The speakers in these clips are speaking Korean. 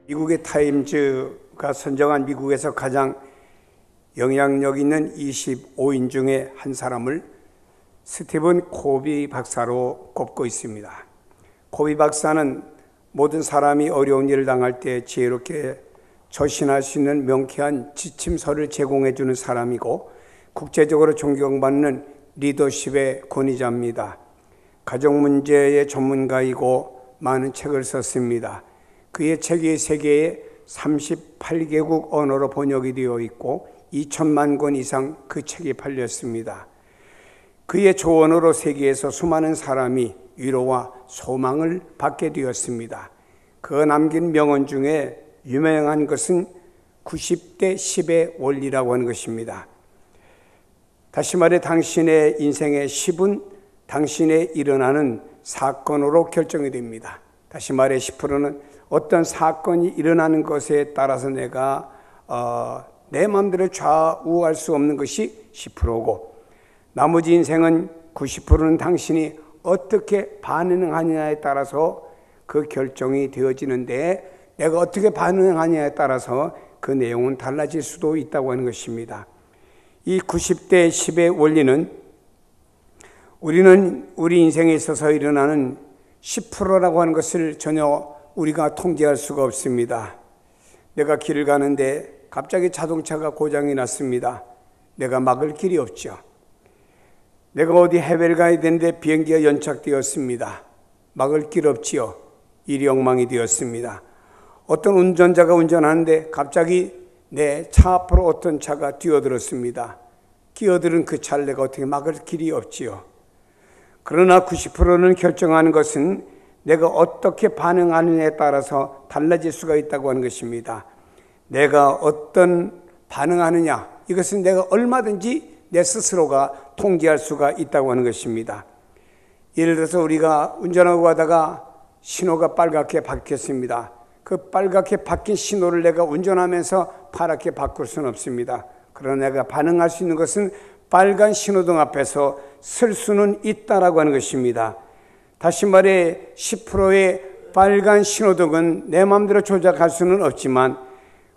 미국의 타임즈가 선정한 미국에서 가장 영향력 있는 25인 중에 한 사람을 스티븐 코비 박사로 꼽고 있습니다. 코비 박사는 모든 사람이 어려운 일을 당할 때 지혜롭게 처신할 수 있는 명쾌한 지침서를 제공해 주는 사람이고, 국제적으로 존경받는 리더십의 권위자입니다. 가정 문제의 전문가이고 많은 책을 썼습니다. 그의 책이 세계의 38개국 언어로 번역이 되어 있고 2천만 권 이상 그 책이 팔렸습니다. 그의 조언으로 세계에서 수많은 사람이 위로와 소망을 받게 되었습니다. 그가 남긴 명언 중에 유명한 것은 90대 10의 원리라고 하는 것입니다. 다시 말해 당신의 인생의 10은 당신의 일어나는 사건으로 결정이 됩니다. 다시 말해 10%는 어떤 사건이 일어나는 것에 따라서 내가 내 마음대로 좌우할 수 없는 것이 10%고, 나머지 인생은 90%는 당신이 어떻게 반응하느냐에 따라서 그 결정이 되어지는데, 내가 어떻게 반응하느냐에 따라서 그 내용은 달라질 수도 있다고 하는 것입니다. 이 90대 10의 원리는 우리는 우리 인생에 있어서 일어나는 10%라고 하는 것을 전혀 우리가 통제할 수가 없습니다. 내가 길을 가는데 갑자기 자동차가 고장이 났습니다. 내가 막을 길이 없죠. 내가 어디 해외를 가야 되는데 비행기가 연착되었습니다. 막을 길 없지요. 일이 엉망이 되었습니다. 어떤 운전자가 운전하는데 갑자기 내 차 앞으로 어떤 차가 뛰어들었습니다. 끼어들은 그 차를 내가 어떻게 막을 길이 없지요. 그러나 90%는 결정하는 것은 내가 어떻게 반응하느냐에 따라서 달라질 수가 있다고 하는 것입니다. 내가 어떤 반응하느냐, 이것은 내가 얼마든지 내 스스로가 통제할 수가 있다고 하는 것입니다. 예를 들어서 우리가 운전하고 가다가 신호가 빨갛게 바뀌었습니다. 그 빨갛게 바뀐 신호를 내가 운전하면서 파랗게 바꿀 수는 없습니다. 그러나 내가 반응할 수 있는 것은 빨간 신호등 앞에서 설 수는 있다라고 하는 것입니다. 다시 말해 10%의 빨간 신호등은 내 마음대로 조작할 수는 없지만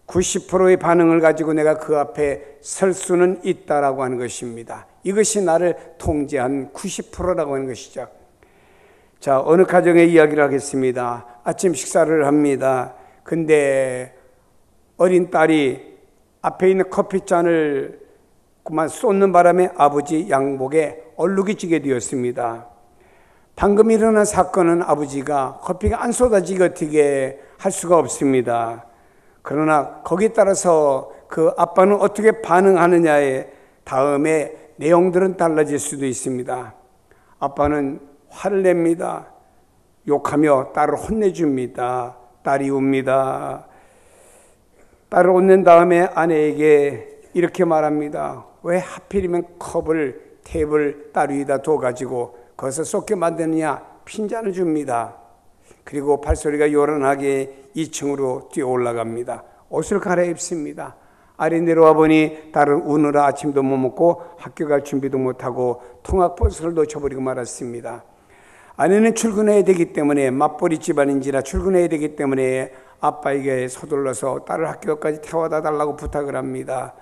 90%의 반응을 가지고 내가 그 앞에 설 수는 있다라고 하는 것입니다. 이것이 나를 통제한 90%라고 하는 것이죠. 자, 어느 가정의 이야기를 하겠습니다. 아침 식사를 합니다. 근데 어린 딸이 앞에 있는 커피잔을 그만 쏟는 바람에 아버지 양복에 얼룩이 지게 되었습니다. 방금 일어난 사건은 아버지가 커피가 안 쏟아지게 어떻게 할 수가 없습니다. 그러나 거기에 따라서 그 아빠는 어떻게 반응하느냐에 다음에 내용들은 달라질 수도 있습니다. 아빠는 화를 냅니다. 욕하며 딸을 혼내줍니다. 딸이 웁니다. 딸을 혼낸 다음에 아내에게 이렇게 말합니다. 왜 하필이면 컵을 탭을 딸 위에다 둬가지고 거기서 쏟게 만드느냐, 핀잔을 줍니다. 그리고 발소리가 요란하게 2층으로 뛰어 올라갑니다. 옷을 갈아입습니다. 아래 내려와 보니 딸은 우느라 아침도 못 먹고 학교 갈 준비도 못하고 통학버스를 놓쳐버리고 말았습니다. 아내는 출근해야 되기 때문에, 맞벌이 집안인지라 출근해야 되기 때문에 아빠에게 서둘러서 딸을 학교까지 태워다 달라고 부탁을 합니다.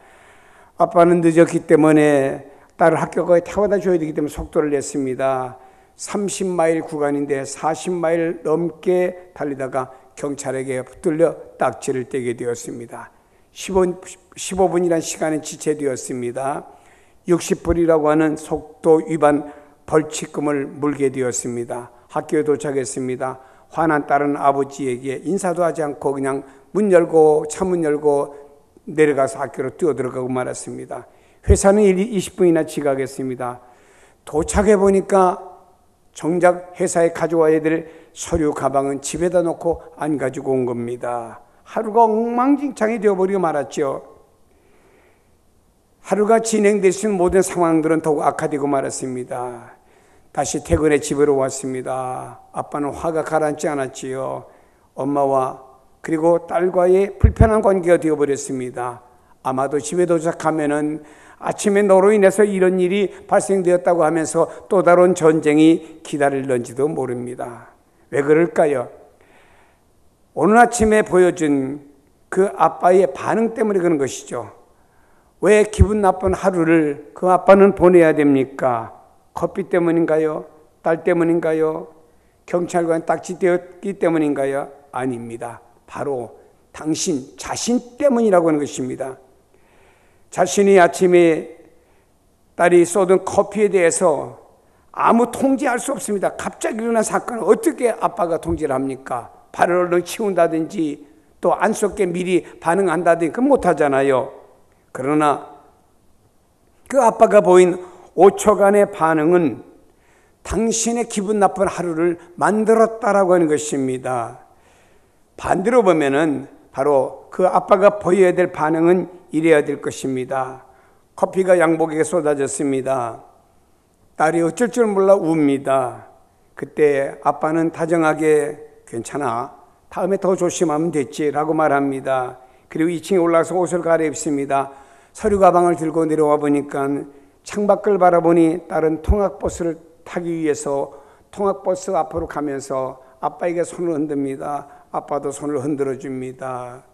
아빠는 늦었기 때문에 딸을 학교까지 태워다 줘야 되기 때문에 속도를 냈습니다. 30마일 구간인데 40마일 넘게 달리다가 경찰에게 붙들려 딱지를 떼게 되었습니다. 15분이라는 시간은 지체되었습니다. 60불이라고 하는 속도 위반 벌칙금을 물게 되었습니다. 학교에 도착했습니다. 화난 딸은 아버지에게 인사도 하지 않고 그냥 차문 열고 내려가서 학교로 뛰어들어가고 말았습니다. 회사는 20분이나 지각했습니다. 도착해 보니까 정작 회사에 가져와야 될 서류 가방은 집에다 놓고 안 가지고 온 겁니다. 하루가 엉망진창이 되어버리고 말았죠. 하루가 진행될 수 있는 모든 상황들은 더욱 악화되고 말았습니다. 다시 퇴근해 집으로 왔습니다. 아빠는 화가 가라앉지 않았지요. 엄마와 그리고 딸과의 불편한 관계가 되어버렸습니다. 아마도 집에 도착하면은 아침에 너로 인해서 이런 일이 발생되었다고 하면서 또 다른 전쟁이 기다릴런지도 모릅니다. 왜 그럴까요? 오늘 아침에 보여준 그 아빠의 반응 때문에 그런 것이죠. 왜 기분 나쁜 하루를 그 아빠는 보내야 됩니까? 커피 때문인가요? 딸 때문인가요? 경찰관 딱지되었기 때문인가요? 아닙니다. 바로 당신 자신 때문이라고 하는 것입니다. 자신이 아침에 딸이 쏟은 커피에 대해서 아무 통제할 수 없습니다. 갑자기 일어난 사건을 어떻게 아빠가 통제를 합니까? 발을 얼른 치운다든지 또 안 쏟게 미리 반응한다든지 그건 못하잖아요. 그러나 그 아빠가 보인 5초간의 반응은 당신의 기분 나쁜 하루를 만들었다라고 하는 것입니다. 반대로 보면은 바로 그 아빠가 보여야 될 반응은 이래야 될 것입니다. 커피가 양복에 쏟아졌습니다. 딸이 어쩔 줄 몰라 웁니다. 그때 아빠는 다정하게 괜찮아, 다음에 더 조심하면 됐지라고 말합니다. 그리고 2층에 올라가서 옷을 갈아입습니다. 서류 가방을 들고 내려와 보니까 창밖을 바라보니 딸은 통학버스를 타기 위해서 통학버스 앞으로 가면서 아빠에게 손을 흔듭니다. 아빠도 손을 흔들어 줍니다.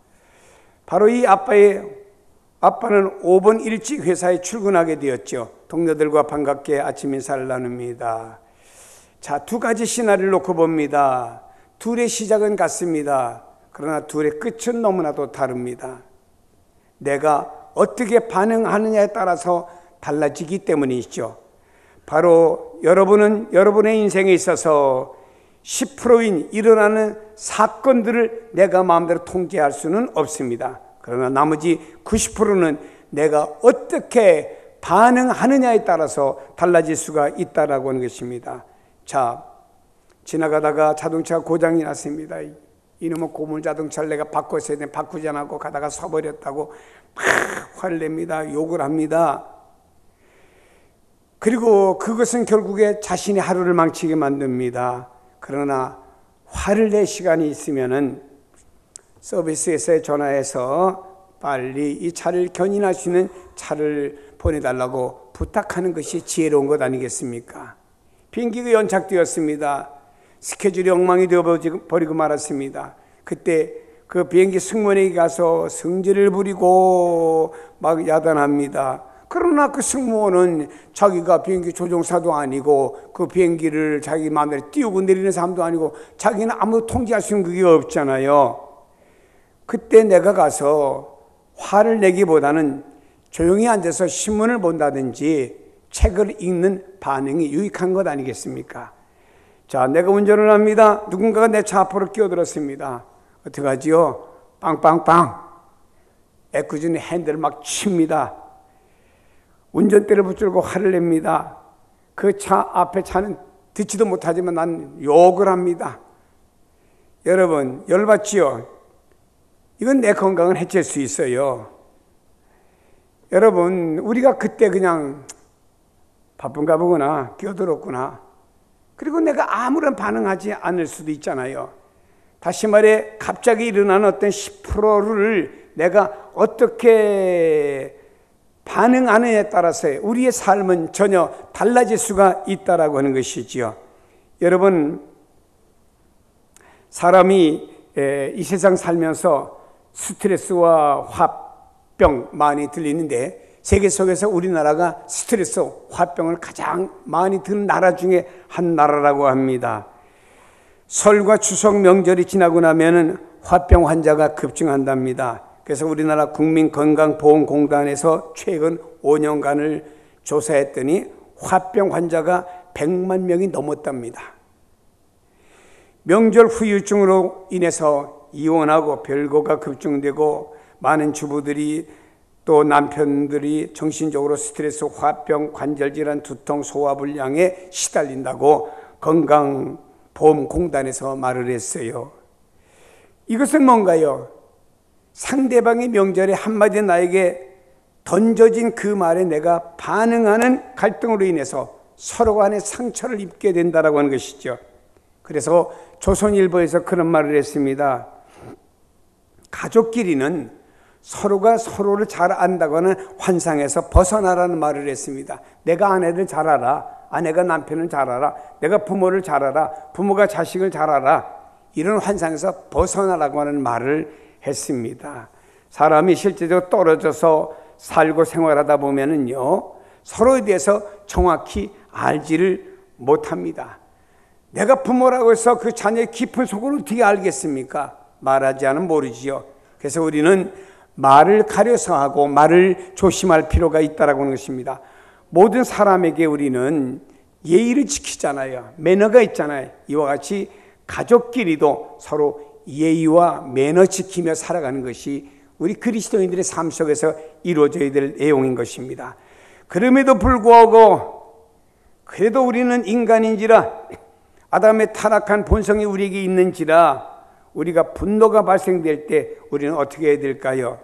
바로 이 아빠는 5분 일찍 회사에 출근하게 되었죠. 동료들과 반갑게 아침 인사를 나눕니다. 자, 두 가지 시나리오를 놓고 봅니다. 둘의 시작은 같습니다. 그러나 둘의 끝은 너무나도 다릅니다. 내가 어떻게 반응하느냐에 따라서 달라지기 때문이죠. 바로 여러분은 여러분의 인생에 있어서 10%인 일어나는 사건들을 내가 마음대로 통제할 수는 없습니다. 그러나 나머지 90%는 내가 어떻게 반응하느냐에 따라서 달라질 수가 있다라고 하는 것입니다. 자, 지나가다가 자동차가 고장이 났습니다. 이놈의 고물 자동차를 내가 바꿨어야 되는데 바꾸지 않고 가다가 서버렸다고 막 화를 냅니다. 욕을 합니다. 그리고 그것은 결국에 자신의 하루를 망치게 만듭니다. 그러나 화를 낼 시간이 있으면은 서비스에서 전화해서 빨리 이 차를 견인할 수 있는 차를 보내달라고 부탁하는 것이 지혜로운 것 아니겠습니까? 비행기가 연착되었습니다. 스케줄이 엉망이 되어버리고 말았습니다. 그때 그 비행기 승무원에게 가서 성질을 부리고 막 야단합니다. 그러나 그 승무원은 자기가 비행기 조종사도 아니고 그 비행기를 자기 마음대로 띄우고 내리는 사람도 아니고 자기는 아무도 통제할 수 있는 그게 없잖아요. 그때 내가 가서 화를 내기보다는 조용히 앉아서 신문을 본다든지 책을 읽는 반응이 유익한 것 아니겠습니까? 자, 내가 운전을 합니다. 누군가가 내 차 앞으로 끼어들었습니다. 어떡하지요? 빵빵빵. 애꿎은 핸들을 막 칩니다. 운전대를 붙들고 화를 냅니다. 그 차 앞에 차는 듣지도 못하지만 난 욕을 합니다. 여러분, 열받지요? 이건 내 건강을 해칠 수 있어요. 여러분, 우리가 그때 그냥 바쁜가 보구나, 끼어들었구나. 그리고 내가 아무런 반응하지 않을 수도 있잖아요. 다시 말해, 갑자기 일어나는 어떤 10%를 내가 어떻게 반응하느냐에 따라서 우리의 삶은 전혀 달라질 수가 있다라고 하는 것이지요. 여러분, 사람이 이 세상 살면서 스트레스와 화병 많이 들리는데 세계 속에서 우리나라가 스트레스, 화병을 가장 많이 드는 나라 중에 한 나라라고 합니다. 설과 추석 명절이 지나고 나면은 화병 환자가 급증한답니다. 그래서 우리나라 국민건강보험공단에서 최근 5년간을 조사했더니 화병 환자가 100만 명이 넘었답니다. 명절 후유증으로 인해서 이혼하고 별거가 급증되고 많은 주부들이 또 남편들이 정신적으로 스트레스, 화병, 관절질환, 두통, 소화불량에 시달린다고 건강보험공단에서 말을 했어요. 이것은 뭔가요? 상대방의 명절에 한마디 나에게 던져진 그 말에 내가 반응하는 갈등으로 인해서 서로 간에 상처를 입게 된다라고 하는 것이죠. 그래서 조선일보에서 그런 말을 했습니다. 가족끼리는 서로가 서로를 잘 안다고 하는 환상에서 벗어나라는 말을 했습니다. 내가 아내를 잘 알아. 아내가 남편을 잘 알아. 내가 부모를 잘 알아. 부모가 자식을 잘 알아. 이런 환상에서 벗어나라고 하는 말을 했습니다. 사람이 실제적으로 떨어져서 살고 생활하다 보면은요, 서로에 대해서 정확히 알지를 못합니다. 내가 부모라고 해서 그 자녀의 깊은 속을 어떻게 알겠습니까? 말하지 않으면 모르지요. 그래서 우리는 말을 가려서 하고 말을 조심할 필요가 있다라고 하는 것입니다. 모든 사람에게 우리는 예의를 지키잖아요. 매너가 있잖아요. 이와 같이 가족끼리도 서로 예의와 매너 지키며 살아가는 것이 우리 그리스도인들의 삶 속에서 이루어져야 될 내용인 것입니다. 그럼에도 불구하고 그래도 우리는 인간인지라 아담의 타락한 본성이 우리에게 있는지라 우리가 분노가 발생될 때 우리는 어떻게 해야 될까요?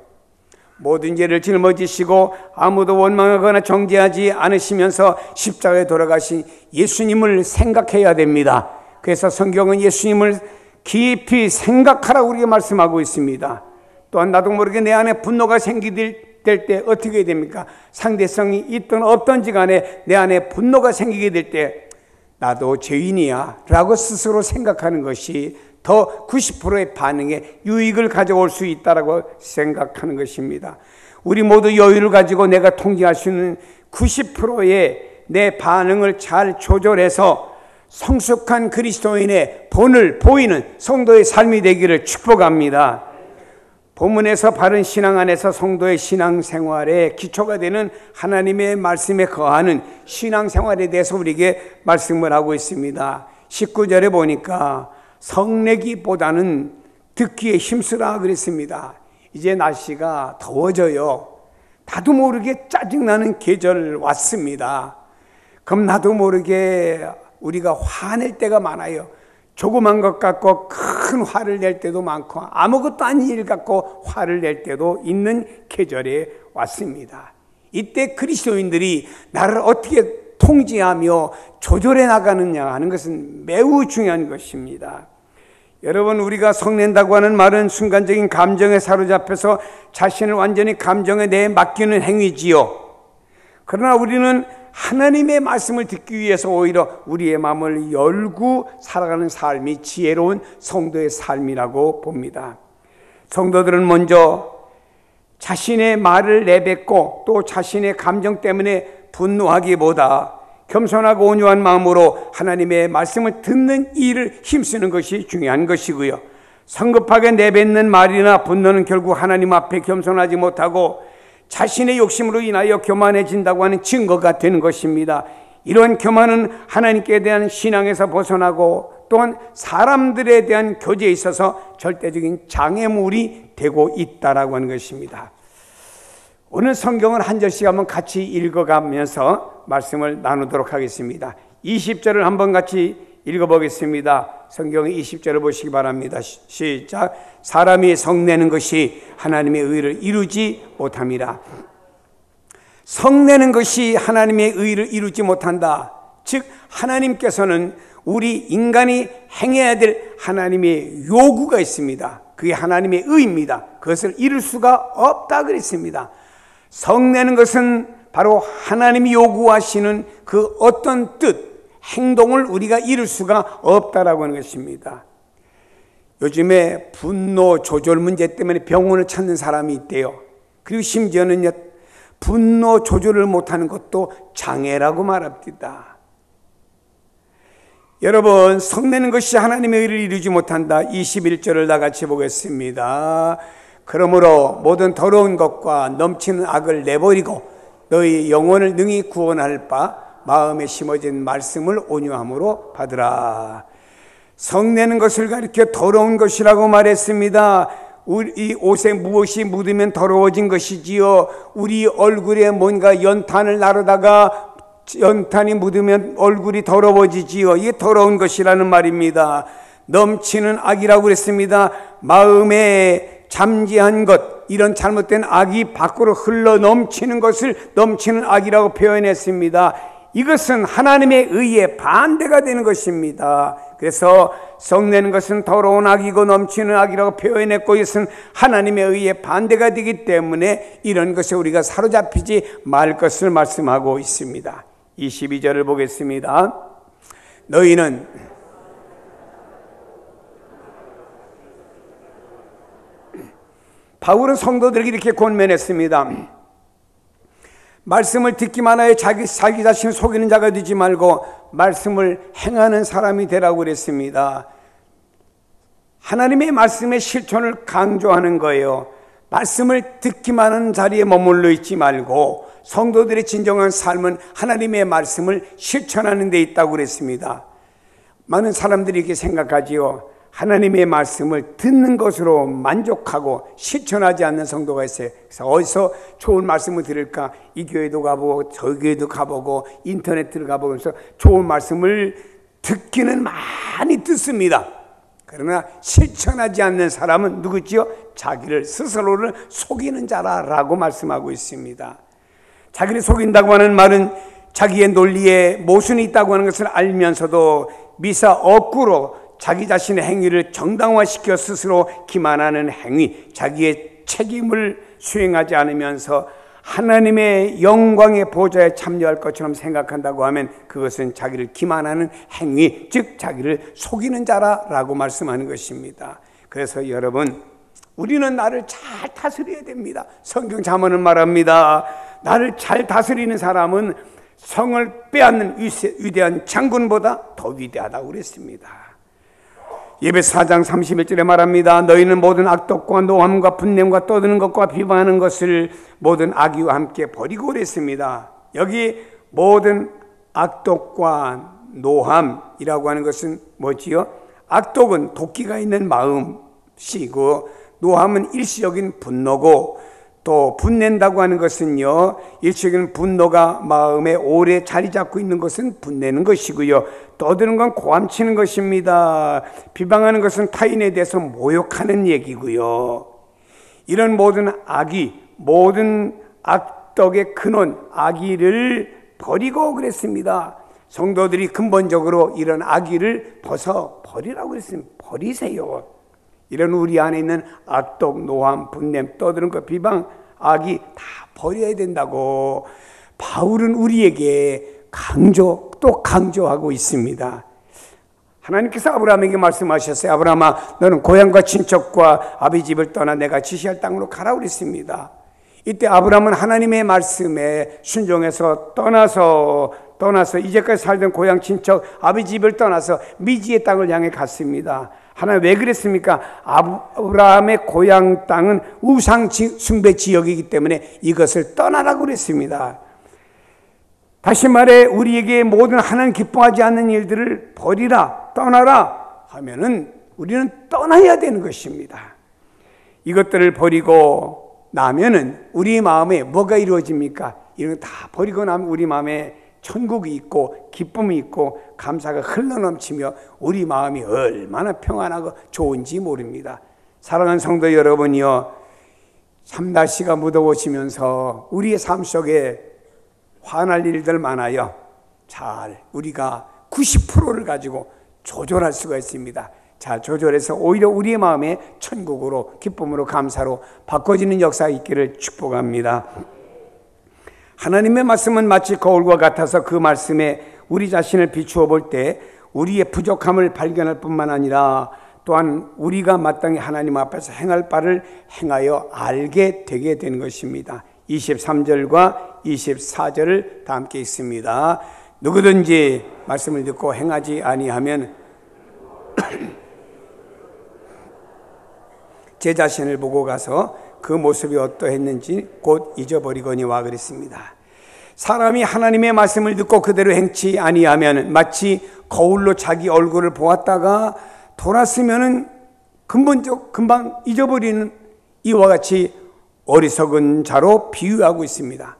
모든 죄를 짊어지시고 아무도 원망하거나 정죄하지 않으시면서 십자가에 돌아가신 예수님을 생각해야 됩니다. 그래서 성경은 예수님을 깊이 생각하라고 우리에게 말씀하고 있습니다. 또한 나도 모르게 내 안에 분노가 생기게 될 때 어떻게 해야 됩니까? 상대성이 있든 없든지 간에 내 안에 분노가 생기게 될 때 나도 죄인이야 라고 스스로 생각하는 것이 더 90%의 반응에 유익을 가져올 수 있다고 생각하는 것입니다. 우리 모두 여유를 가지고 내가 통제할 수 있는 90%의 내 반응을 잘 조절해서 성숙한 그리스도인의 본을 보이는 성도의 삶이 되기를 축복합니다. 본문에서 바른 신앙 안에서 성도의 신앙생활의 기초가 되는 하나님의 말씀에 거하는 신앙생활에 대해서 우리에게 말씀을 하고 있습니다. 19절에 보니까 성내기보다는 듣기에 힘쓰라 그랬습니다. 이제 날씨가 더워져요. 나도 모르게 짜증나는 계절 왔습니다. 그럼 나도 모르게 우리가 화낼 때가 많아요. 조그만 것 갖고 큰 화를 낼 때도 많고 아무것도 아닌 일 갖고 화를 낼 때도 있는 계절에 왔습니다. 이때 그리스도인들이 나를 어떻게 통제하며 조절해 나가느냐 하는 것은 매우 중요한 것입니다. 여러분, 우리가 성낸다고 하는 말은 순간적인 감정에 사로잡혀서 자신을 완전히 감정에 내에 맡기는 행위지요. 그러나 우리는 하나님의 말씀을 듣기 위해서 오히려 우리의 마음을 열고 살아가는 삶이 지혜로운 성도의 삶이라고 봅니다. 성도들은 먼저 자신의 말을 내뱉고 또 자신의 감정 때문에 분노하기보다 겸손하고 온유한 마음으로 하나님의 말씀을 듣는 일을 힘쓰는 것이 중요한 것이고요. 성급하게 내뱉는 말이나 분노는 결국 하나님 앞에 겸손하지 못하고 자신의 욕심으로 인하여 교만해진다고 하는 증거가 되는 것입니다. 이러한 교만은 하나님께 대한 신앙에서 벗어나고 또한 사람들에 대한 교제에 있어서 절대적인 장애물이 되고 있다라고 하는 것입니다. 오늘 성경을 한 절씩 한번 같이 읽어가면서 말씀을 나누도록 하겠습니다. 20절을 한번 같이 읽어보겠습니다. 성경의 20절을 보시기 바랍니다. 시작. 사람이 성내는 것이 하나님의 의를 이루지 못함이라. 성내는 것이 하나님의 의를 이루지 못한다. 즉 하나님께서는 우리 인간이 행해야 될 하나님의 요구가 있습니다. 그게 하나님의 의입니다. 그것을 이룰 수가 없다 그랬습니다. 성내는 것은 바로 하나님이 요구하시는 그 어떤 뜻, 행동을 우리가 이룰 수가 없다라고 하는 것입니다. 요즘에 분노 조절 문제 때문에 병원을 찾는 사람이 있대요. 그리고 심지어는 분노 조절을 못하는 것도 장애라고 말합니다. 여러분, 성내는 것이 하나님의 의를 이루지 못한다. 21절을 다 같이 보겠습니다. 그러므로 모든 더러운 것과 넘치는 악을 내버리고 너희 영혼을 능히 구원할 바 마음에 심어진 말씀을 온유함으로 받으라. 성내는 것을 가리켜 더러운 것이라고 말했습니다. 우리 옷에 무엇이 묻으면 더러워진 것이지요. 우리 얼굴에 뭔가 연탄을 나르다가 연탄이 묻으면 얼굴이 더러워지지요. 이게 더러운 것이라는 말입니다. 넘치는 악이라고 그랬습니다. 마음에 잠재한 것, 이런 잘못된 악이 밖으로 흘러 넘치는 것을 넘치는 악이라고 표현했습니다. 이것은 하나님의 의에 반대가 되는 것입니다. 그래서 성내는 것은 더러운 악이고 넘치는 악이라고 표현했고, 이것은 하나님의 의에 반대가 되기 때문에 이런 것에 우리가 사로잡히지 말 것을 말씀하고 있습니다. 22절을 보겠습니다. 너희는 바울은 성도들에게 이렇게 권면했습니다. 말씀을 듣기만 하여 자기 자신을 속이는 자가 되지 말고 말씀을 행하는 사람이 되라고 그랬습니다. 하나님의 말씀의 실천을 강조하는 거예요. 말씀을 듣기만 하는 자리에 머물러 있지 말고 성도들의 진정한 삶은 하나님의 말씀을 실천하는 데 있다고 그랬습니다. 많은 사람들이 이렇게 생각하지요. 하나님의 말씀을 듣는 것으로 만족하고 실천하지 않는 성도가 있어요. 그래서 어디서 좋은 말씀을 들을까? 이 교회도 가보고 저 교회도 가보고 인터넷을 가보면서 좋은 말씀을 듣기는 많이 듣습니다. 그러나 실천하지 않는 사람은 누구지요? 자기를 스스로를 속이는 자라라고 말씀하고 있습니다. 자기를 속인다고 하는 말은 자기의 논리에 모순이 있다고 하는 것을 알면서도 미사 억구로 자기 자신의 행위를 정당화시켜 스스로 기만하는 행위, 자기의 책임을 수행하지 않으면서 하나님의 영광의 보좌에 참여할 것처럼 생각한다고 하면 그것은 자기를 기만하는 행위, 즉 자기를 속이는 자라고 말씀하는 것입니다. 그래서 여러분, 우리는 나를 잘 다스려야 됩니다. 성경 잠언은 말합니다. 나를 잘 다스리는 사람은 성을 빼앗는 위대한 장군보다 더 위대하다고 그랬습니다. 예배서 4장 31절에 말합니다. 너희는 모든 악독과 노함과 분냄과 떠드는 것과 비방하는 것을 모든 악의와 함께 버리고 그랬습니다. 여기 모든 악독과 노함이라고 하는 것은 뭐지요? 악독은 도끼가 있는 마음씨고 노함은 일시적인 분노고 또 분낸다고 하는 것은요, 일시적인 분노가 마음에 오래 자리 잡고 있는 것은 분내는 것이고요, 떠드는 건 고함치는 것입니다. 비방하는 것은 타인에 대해서 모욕하는 얘기고요. 이런 모든 악의, 모든 악덕의 근원, 악의를 버리고 그랬습니다. 성도들이 근본적으로 이런 악의를 버리라고 그랬습니다. 버리세요. 이런 우리 안에 있는 악독, 노함, 분냄, 떠드는 것, 비방, 악이 다 버려야 된다고 바울은 우리에게 또 강조하고 있습니다. 하나님께서 아브라함에게 말씀하셨어요. 아브라함아, 너는 고향과 친척과 아비 집을 떠나 내가 지시할 땅으로 가라고 그랬습니다. 이때 아브라함은 하나님의 말씀에 순종해서 떠나서 이제까지 살던 고향 친척 아비 집을 떠나서 미지의 땅을 향해 갔습니다. 하나님 왜 그랬습니까? 아브라함의 고향 땅은 우상 숭배 지역이기 때문에 이것을 떠나라고 그랬습니다. 다시 말해 우리에게 모든 하나님 기뻐하지 않는 일들을 버리라, 떠나라 하면은 우리는 떠나야 되는 것입니다. 이것들을 버리고 나면은 우리 마음에 뭐가 이루어집니까? 이런 거 다 버리고 나면 우리 마음에 천국이 있고 기쁨이 있고 감사가 흘러넘치며 우리 마음이 얼마나 평안하고 좋은지 모릅니다. 사랑하는 성도 여러분이요, 참날씨가 무더워지면서 우리의 삶 속에 화날 일들 많아요. 잘 우리가 90%를 가지고 조절할 수가 있습니다. 잘 조절해서 오히려 우리의 마음에 천국으로 기쁨으로 감사로 바꿔지는 역사가 있기를 축복합니다. 하나님의 말씀은 마치 거울과 같아서 그 말씀에 우리 자신을 비추어 볼 때 우리의 부족함을 발견할 뿐만 아니라 또한 우리가 마땅히 하나님 앞에서 행할 바를 행하여 알게 되게 되는 것입니다. 23절과 24절을 다 함께 읽습니다. 누구든지 말씀을 듣고 행하지 아니하면 제 자신을 보고 가서 그 모습이 어떠했는지 곧 잊어버리거니와 그랬습니다. 사람이 하나님의 말씀을 듣고 그대로 행치 아니하면 마치 거울로 자기 얼굴을 보았다가 돌았으면 금방 잊어버리는 이와 같이 어리석은 자로 비유하고 있습니다.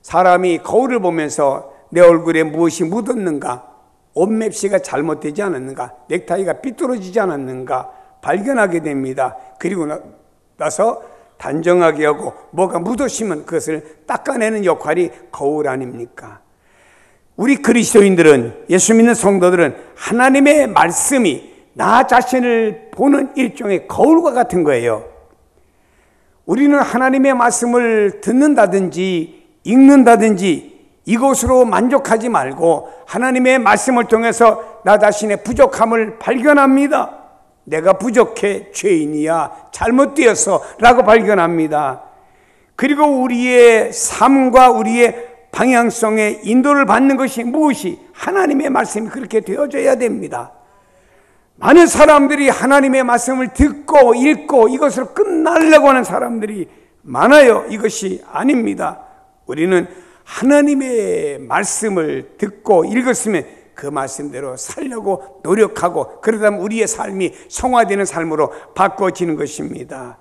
사람이 거울을 보면서 내 얼굴에 무엇이 묻었는가, 옷맵시가 잘못되지 않았는가, 넥타이가 삐뚤어지지 않았는가 발견하게 됩니다. 그리고 나서 단정하게 하고 뭐가 묻었으면 그것을 닦아내는 역할이 거울 아닙니까? 우리 그리스도인들은, 예수 믿는 성도들은 하나님의 말씀이 나 자신을 보는 일종의 거울과 같은 거예요. 우리는 하나님의 말씀을 듣는다든지 읽는다든지 이것으로 만족하지 말고 하나님의 말씀을 통해서 나 자신의 부족함을 발견합니다. 내가 부족해, 죄인이야, 잘못되어서 라고 발견합니다. 그리고 우리의 삶과 우리의 방향성의 인도를 받는 것이 무엇이? 하나님의 말씀이 그렇게 되어져야 됩니다. 많은 사람들이 하나님의 말씀을 듣고 읽고 이것으로 끝나려고 하는 사람들이 많아요. 이것이 아닙니다. 우리는 하나님의 말씀을 듣고 읽었으면 그 말씀대로 살려고 노력하고, 그러다 보면 우리의 삶이 성화되는 삶으로 바꿔지는 것입니다.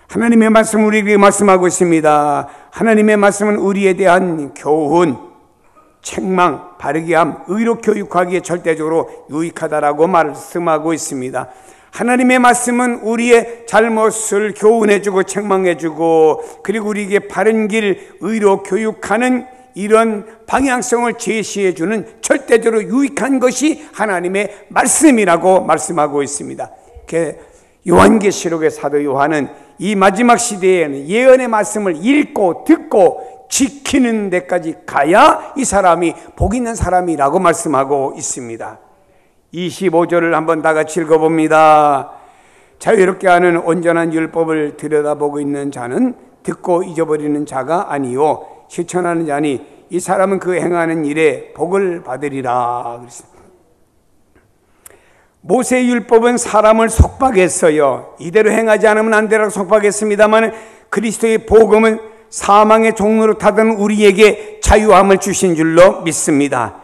하나님의 말씀 우리에게 말씀하고 있습니다. 하나님의 말씀은 우리에 대한 교훈, 책망, 바르게 함, 의로 교육하기에 절대적으로 유익하다라고 말씀하고 있습니다. 하나님의 말씀은 우리의 잘못을 교훈해주고 책망해주고, 그리고 우리에게 바른 길, 의로 교육하는 이런 방향성을 제시해주는 절대적으로 유익한 것이 하나님의 말씀이라고 말씀하고 있습니다. 요한계시록의 사도 요한은 이 마지막 시대에는 예언의 말씀을 읽고 듣고 지키는 데까지 가야 이 사람이 복 있는 사람이라고 말씀하고 있습니다. 25절을 한번 다 같이 읽어봅니다. 자유롭게 하는 온전한 율법을 들여다보고 있는 자는 듣고 잊어버리는 자가 아니요 실천하는 자니 이 사람은 그 행하는 일에 복을 받으리라. 모세의 율법은 사람을 속박했어요. 이대로 행하지 않으면 안 되라고 속박했습니다만, 그리스도의 복음은 사망의 종로로 타던 우리에게 자유함을 주신 줄로 믿습니다.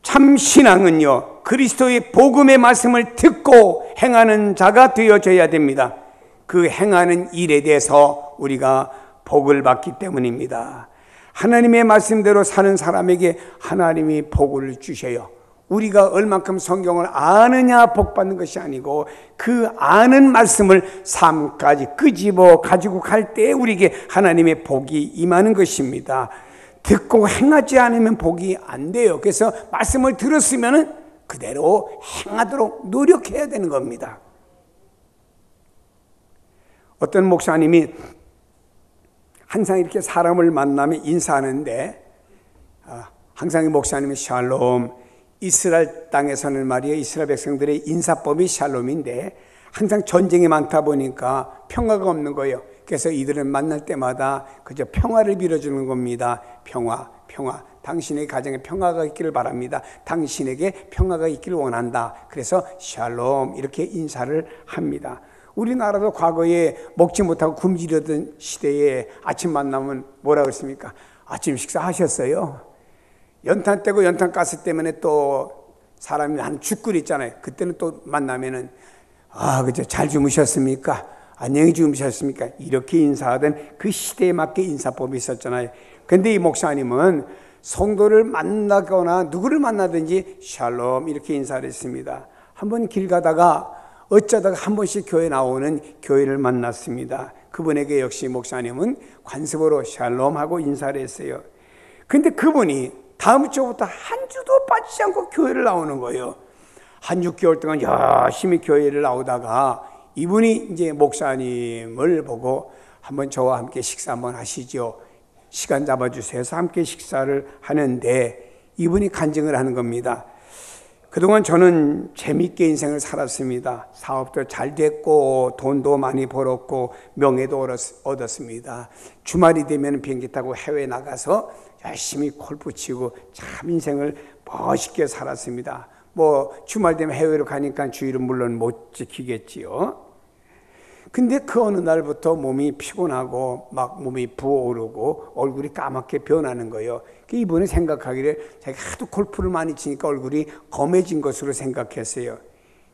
참 신앙은요, 그리스도의 복음의 말씀을 듣고 행하는 자가 되어져야 됩니다. 그 행하는 일에 대해서 우리가 복을 받기 때문입니다. 하나님의 말씀대로 사는 사람에게 하나님이 복을 주셔요. 우리가 얼만큼 성경을 아느냐 복 받는 것이 아니고, 그 아는 말씀을 삶까지 끄집어 가지고 갈 때 우리에게 하나님의 복이 임하는 것입니다. 듣고 행하지 않으면 복이 안 돼요. 그래서 말씀을 들었으면 그대로 행하도록 노력해야 되는 겁니다. 어떤 목사님이 항상 이렇게 사람을 만나면 인사하는데, 항상 이 목사님이 샬롬, 이스라엘 땅에서는 말이에요, 이스라엘 백성들의 인사법이 샬롬인데 항상 전쟁이 많다 보니까 평화가 없는 거예요. 그래서 이들은 만날 때마다 그저 평화를 빌어주는 겁니다. 평화, 평화. 당신의 가정에 평화가 있기를 바랍니다. 당신에게 평화가 있기를 원한다. 그래서 샬롬 이렇게 인사를 합니다. 우리나라도 과거에 먹지 못하고 굶주렸던 시대에 아침 만나면 뭐라고 했습니까? 아침 식사하셨어요? 연탄 떼고 연탄 가스 때문에 또 사람이 한 죽거리 있잖아요. 그때는 또 만나면은 그저 잘 주무셨습니까? 안녕히 주무셨습니까? 이렇게 인사하던 그 시대에 맞게 인사법이 있었잖아요. 근데 이 목사님은 성도를 만나거나 누구를 만나든지 샬롬 이렇게 인사를 했습니다. 한번 길 가다가 어쩌다가 한 번씩 교회 나오는 교회를 만났습니다. 그분에게 역시 목사님은 관습으로 샬롬 하고 인사를 했어요. 근데 그분이 다음 주부터 한 주도 빠지지 않고 교회를 나오는 거예요. 한 6개월 동안 열심히 교회를 나오다가 이분이 이제 목사님을 보고 한번 저와 함께 식사 한번 하시죠. 시간 잡아주세요 해서 함께 식사를 하는데 이분이 간증을 하는 겁니다. 그동안 저는 재밌게 인생을 살았습니다. 사업도 잘 됐고 돈도 많이 벌었고 명예도 얻었습니다. 주말이 되면 비행기 타고 해외 나가서 열심히 골프 치고 참 인생을 멋있게 살았습니다. 뭐 주말 되면 해외로 가니까 주일은 물론 못 지키겠지요. 근데 그 어느 날부터 몸이 피곤하고 막 몸이 부어오르고 얼굴이 까맣게 변하는 거예요. 이분이 생각하기를 자기가 하도 골프를 많이 치니까 얼굴이 검해진 것으로 생각했어요.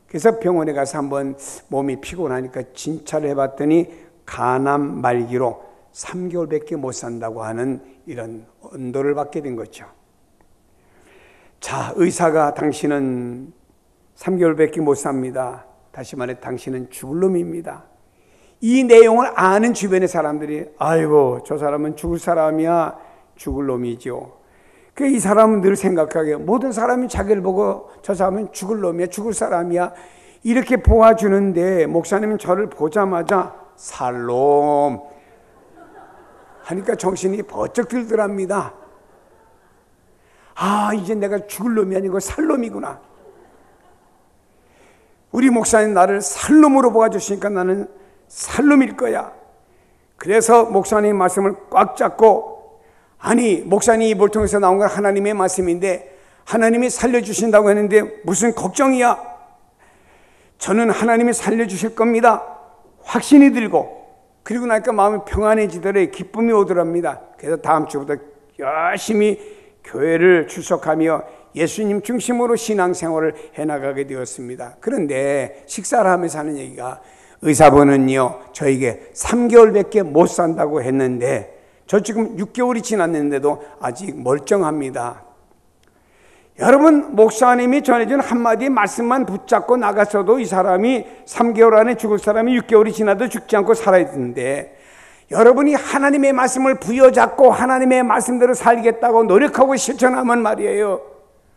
그래서 병원에 가서 한번 몸이 피곤하니까 진찰을 해봤더니 간암 말기로 3개월밖에 못 산다고 하는 이런 언도를 받게 된 거죠. 자, 의사가 당신은 3개월밖에 못 삽니다. 다시 말해 당신은 죽을 놈입니다. 이 내용을 아는 주변의 사람들이 아이고 저 사람은 죽을 사람이야, 죽을 놈이죠. 이 사람은 늘 생각하게 모든 사람이 자기를 보고 저 사람은 죽을 놈이야, 죽을 사람이야 이렇게 보아주는데 목사님은 저를 보자마자 살롬 하니까 정신이 번쩍 들더랍니다. 이제 내가 죽을 놈이 아니고 살 놈이구나. 우리 목사님 나를 살놈으로 보아주시니까 나는 살놈일 거야. 그래서 목사님 말씀을 꽉 잡고, 아니 목사님 입을 통해서 나온 건 하나님의 말씀인데 하나님이 살려주신다고 했는데 무슨 걱정이야? 저는 하나님이 살려주실 겁니다. 확신이 들고, 그리고 나니까 마음이 평안해지더래. 기쁨이 오더랍니다. 그래서 다음 주부터 열심히 교회를 출석하며 예수님 중심으로 신앙생활을 해나가게 되었습니다. 그런데 식사를 하면서 하는 얘기가, 의사분은요 저에게 3개월밖에 못 산다고 했는데 저 지금 6개월이 지났는데도 아직 멀쩡합니다. 여러분, 목사님이 전해준 한마디 말씀만 붙잡고 나갔어도 이 사람이 3개월 안에 죽을 사람이 6개월이 지나도 죽지 않고 살아있는데, 여러분이 하나님의 말씀을 부여잡고 하나님의 말씀대로 살겠다고 노력하고 실천하면 말이에요,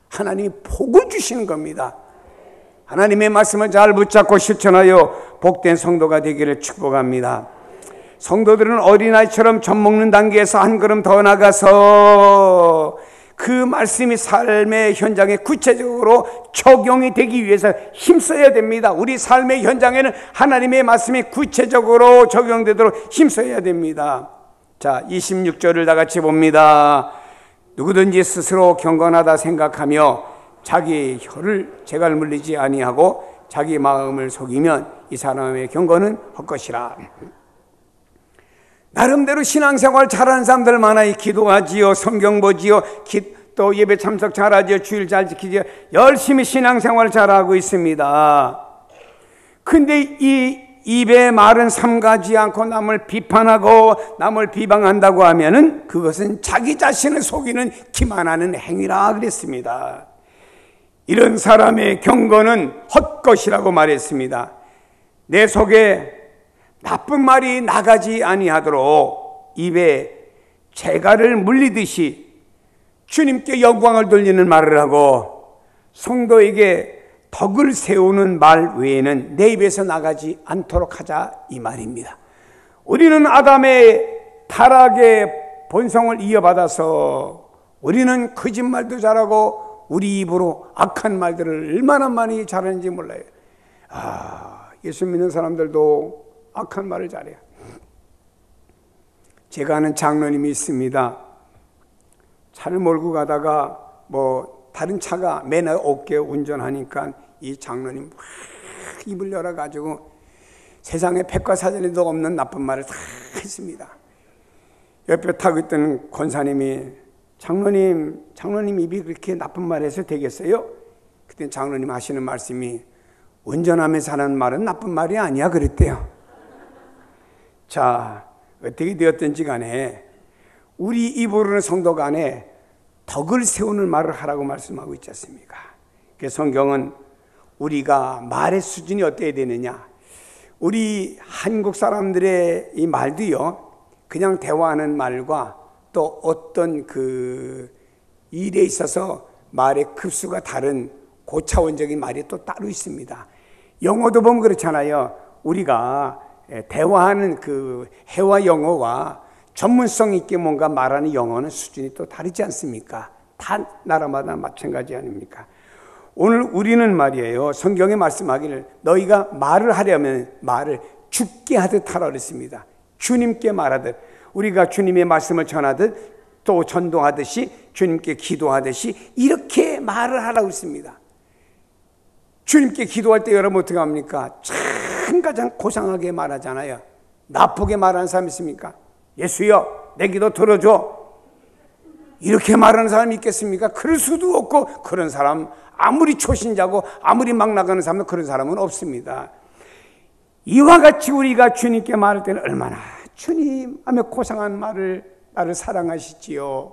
하나님이 복을 주시는 겁니다. 하나님의 말씀을 잘 붙잡고 실천하여 복된 성도가 되기를 축복합니다. 성도들은 어린아이처럼 젖 먹는 단계에서 한 걸음 더 나가서 그 말씀이 삶의 현장에 구체적으로 적용이 되기 위해서 힘써야 됩니다. 우리 삶의 현장에는 하나님의 말씀이 구체적으로 적용되도록 힘써야 됩니다. 자, 26절을 다 같이 봅니다. 누구든지 스스로 경건하다 생각하며 자기 혀를 재갈 물리지 아니하고 자기 마음을 속이면 이 사람의 경건은 헛것이라. 나름대로 신앙생활 잘하는 사람들 많아요. 기도하지요, 성경 보지요, 또 예배 참석 잘하지요, 주일 잘 지키지요, 열심히 신앙생활 잘하고 있습니다. 근데 이 입에 말은 삼가지 않고 남을 비판하고 남을 비방한다고 하면은 그것은 자기 자신을 속이는 기만하는 행위라 그랬습니다. 이런 사람의 경건은 헛것이라고 말했습니다. 내 속에 나쁜 말이 나가지 아니하도록 입에 재갈을 물리듯이 주님께 영광을 돌리는 말을 하고 성도에게 덕을 세우는 말 외에는 내 입에서 나가지 않도록 하자, 이 말입니다. 우리는 아담의 타락의 본성을 이어받아서 우리는 거짓말도 잘하고 우리 입으로 악한 말들을 얼마나 많이 잘하는지 몰라요. 예수 믿는 사람들도 악한 말을 잘해요. 제가 아는 장로님이 있습니다. 차를 몰고 가다가 다른 차가 맨 어깨 운전하니까 이 장로님 막 입을 열어가지고 세상에 백과사전에도 없는 나쁜 말을 다 했습니다. 옆에 타고 있던 권사님이 장로님 입이 그렇게 나쁜 말 해서 되겠어요? 그때 장로님 하시는 말씀이, 운전하면서 하는 말은 나쁜 말이 아니야 그랬대요. 자, 어떻게 되었든지 간에 우리 입으로는 성도 간에 덕을 세우는 말을 하라고 말씀하고 있지 않습니까? 그래서 성경은 우리가 말의 수준이 어때야 되느냐, 우리 한국 사람들의 이 말도요, 그냥 대화하는 말과 또 어떤 그 일에 있어서 말의 급수가 다른 고차원적인 말이 또 따로 있습니다. 영어도 보면 그렇잖아요. 우리가 대화하는 그 회화 영어와 전문성 있게 뭔가 말하는 영어는 수준이 또 다르지 않습니까? 다 나라마다 마찬가지 아닙니까? 오늘 우리는 말이에요, 성경에 말씀하기를 너희가 말을 하려면 말을 죽게 하듯 하라 그랬습니다. 주님께 말하듯, 우리가 주님의 말씀을 전하듯 또 전도하듯이 주님께 기도하듯이 이렇게 말을 하라고 했습니다. 주님께 기도할 때 여러분 어떻게 합니까? 참 가장 고상하게 말하잖아요. 나쁘게 말하는 사람 있습니까? 예수여 내 기도 들어줘, 이렇게 말하는 사람이 있겠습니까? 그럴 수도 없고, 그런 사람 아무리 초신자고 아무리 막 나가는 사람은 그런 사람은 없습니다. 이와 같이 우리가 주님께 말할 때는 얼마나 주님 하며 고상한 말을 나를 사랑하시지요.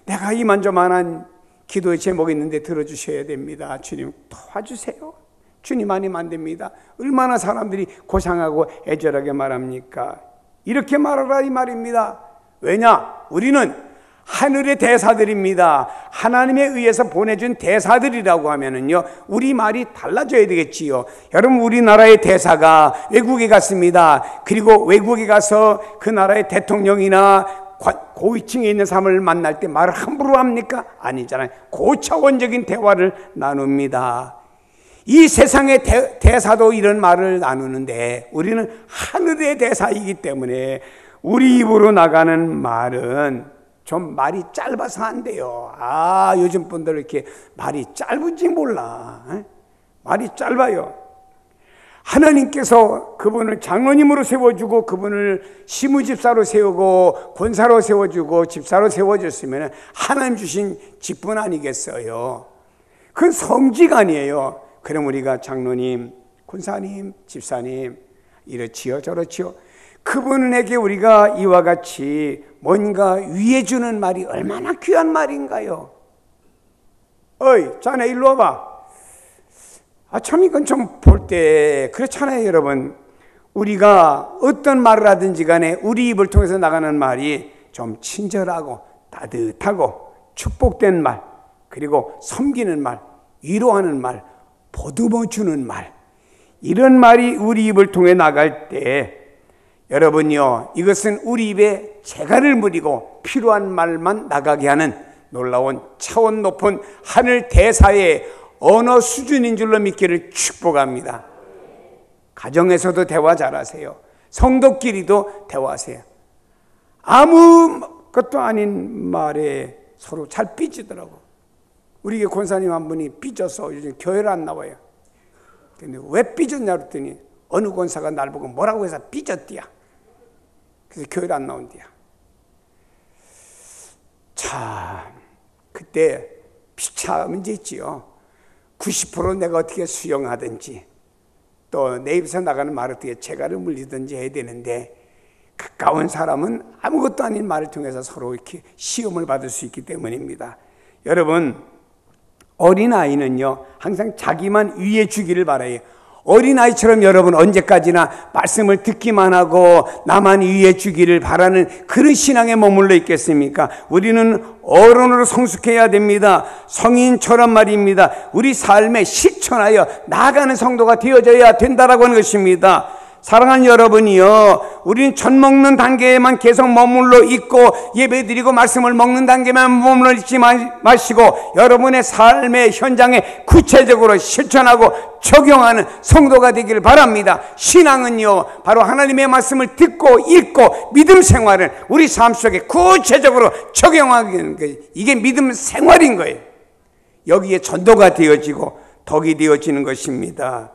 내가 이만저만한 기도의 제목이 있는데 들어주셔야 됩니다. 주님 도와주세요. 주님 아니면 안 됩니다. 얼마나 사람들이 고상하고 애절하게 말합니까? 이렇게 말하라 이 말입니다. 왜냐? 우리는 하늘의 대사들입니다. 하나님에 의해서 보내준 대사들이라고 하면은요, 우리 말이 달라져야 되겠지요. 여러분, 우리나라의 대사가 외국에 갔습니다. 그리고 외국에 가서 그 나라의 대통령이나 고위층에 있는 사람을 만날 때 말을 함부로 합니까? 아니잖아요. 고차원적인 대화를 나눕니다. 이 세상의 대사도 이런 말을 나누는데 우리는 하늘의 대사이기 때문에 우리 입으로 나가는 말은 좀 말이 짧아서 안 돼요. 요즘 분들 이렇게 말이 짧은지 몰라. 말이 짧아요. 하나님께서 그분을 장로님으로 세워주고 그분을 시무집사로 세우고 권사로 세워주고 집사로 세워줬으면 하나님 주신 직분 아니겠어요? 그건 성직 아니에요. 그럼 우리가 장로님, 권사님, 집사님 이렇지요 저렇지요. 그분에게 우리가 이와 같이 뭔가 위해 주는 말이 얼마나 귀한 말인가요? 어이 자네 일로 와봐. 참 이건 좀 볼 때 그렇잖아요 여러분. 우리가 어떤 말을 하든지 간에 우리 입을 통해서 나가는 말이 좀 친절하고 따뜻하고 축복된 말, 그리고 섬기는 말, 위로하는 말, 보듬어 주는 말, 이런 말이 우리 입을 통해 나갈 때 여러분요, 이것은 우리 입에 재갈을 무리고 필요한 말만 나가게 하는 놀라운 차원 높은 하늘 대사의 언어 수준인 줄로 믿기를 축복합니다. 가정에서도 대화 잘하세요. 성도끼리도 대화하세요. 아무것도 아닌 말에 서로 잘 삐지더라고. 우리 권사님 한 분이 삐져서 요즘 교회를 안 나와요. 근데 왜 삐졌냐 그랬더니 어느 권사가 날 보고 뭐라고 해서 삐졌디야. 그래서 교회를 안 나온디야. 자, 그때 피차 문제 있지요. 90% 내가 어떻게 수용하든지 또 내 입에서 나가는 말을 어떻게 재갈을 물리든지 해야 되는데, 가까운 사람은 아무것도 아닌 말을 통해서 서로 이렇게 시험을 받을 수 있기 때문입니다. 여러분, 어린아이는요 항상 자기만 위해 주기를 바라요. 어린아이처럼 여러분 언제까지나 말씀을 듣기만 하고 나만 위해 주기를 바라는 그런 신앙에 머물러 있겠습니까? 우리는 어른으로 성숙해야 됩니다. 성인처럼 말입니다. 우리 삶에 실천하여 나아가는 성도가 되어져야 된다라고 하는 것입니다. 사랑하는 여러분이요, 우리는 젖 먹는 단계에만 계속 머물러 있고 예배드리고 말씀을 먹는 단계만 머물러 있지 마시고 여러분의 삶의 현장에 구체적으로 실천하고 적용하는 성도가 되기를 바랍니다. 신앙은요 바로 하나님의 말씀을 듣고 읽고 믿음 생활을 우리 삶 속에 구체적으로 적용하는 거예요. 이게 믿음 생활인 거예요. 여기에 전도가 되어지고 덕이 되어지는 것입니다.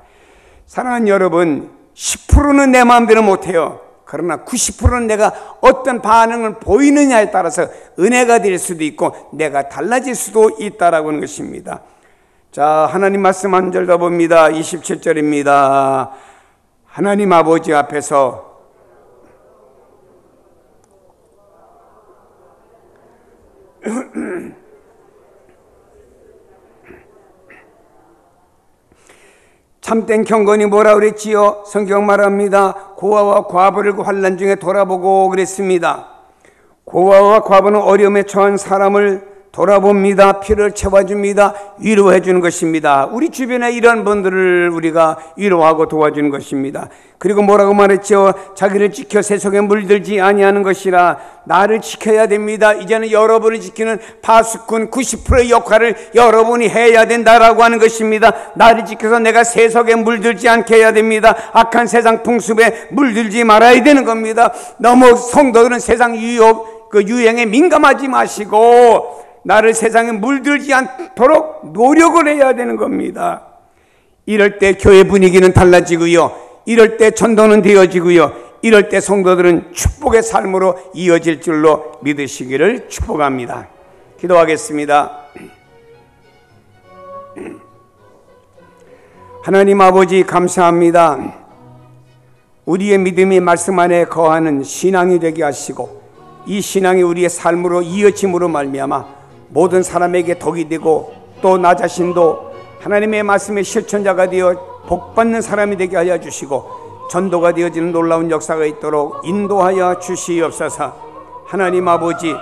사랑하는 여러분, 10%는 내 마음대로 못해요. 그러나 90%는 내가 어떤 반응을 보이느냐에 따라서 은혜가 될 수도 있고 내가 달라질 수도 있다라고 하는 것입니다. 자, 하나님 말씀 한 절 더 봅니다. 27절입니다. 하나님 아버지 앞에서 참된 경건이 뭐라 그랬지요? 성경 말합니다. 고아와 과부를 환난 중에 돌아보고 그랬습니다. 고아와 과부는 어려움에 처한 사람을 돌아봅니다. 피를 채워줍니다. 위로해 주는 것입니다. 우리 주변에 이런 분들을 우리가 위로하고 도와주는 것입니다. 그리고 뭐라고 말했죠? 자기를 지켜 세속에 물들지 아니하는 것이라. 나를 지켜야 됩니다. 이제는 여러분을 지키는 파수꾼 90%의 역할을 여러분이 해야 된다라고 하는 것입니다. 나를 지켜서 내가 세속에 물들지 않게 해야 됩니다. 악한 세상 풍습에 물들지 말아야 되는 겁니다. 너무 성도들은 세상 유행에 민감하지 마시고 나를 세상에 물들지 않도록 노력을 해야 되는 겁니다. 이럴 때 교회 분위기는 달라지고요, 이럴 때 전도는 되어지고요, 이럴 때 성도들은 축복의 삶으로 이어질 줄로 믿으시기를 축복합니다. 기도하겠습니다. 하나님 아버지 감사합니다. 우리의 믿음이 말씀 안에 거하는 신앙이 되게 하시고 이 신앙이 우리의 삶으로 이어짐으로 말미암아 모든 사람에게 덕이 되고 또 나 자신도 하나님의 말씀의 실천자가 되어 복받는 사람이 되게 하여 주시고 전도가 되어지는 놀라운 역사가 있도록 인도하여 주시옵소서. 하나님 아버지,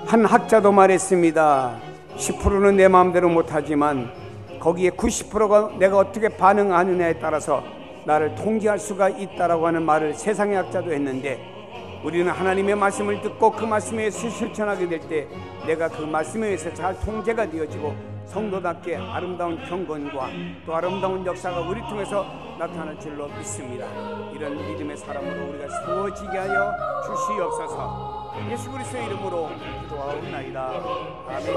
한 학자도 말했습니다. 10%는 내 마음대로 못하지만 거기에 90%가 내가 어떻게 반응하느냐에 따라서 나를 통제할 수가 있다라고 하는 말을 세상의 학자도 했는데 우리는 하나님의 말씀을 듣고 그 말씀에 의해서 실천하게 될 때 내가 그 말씀에 의해서 잘 통제가 되어지고 성도답게 아름다운 경건과 또 아름다운 역사가 우리 통해서 나타날 줄로 믿습니다. 이런 믿음의 사람으로 우리가 세워지게 하여 주시옵소서. 예수 그리스도의 이름으로 기도하옵나이다. 아멘.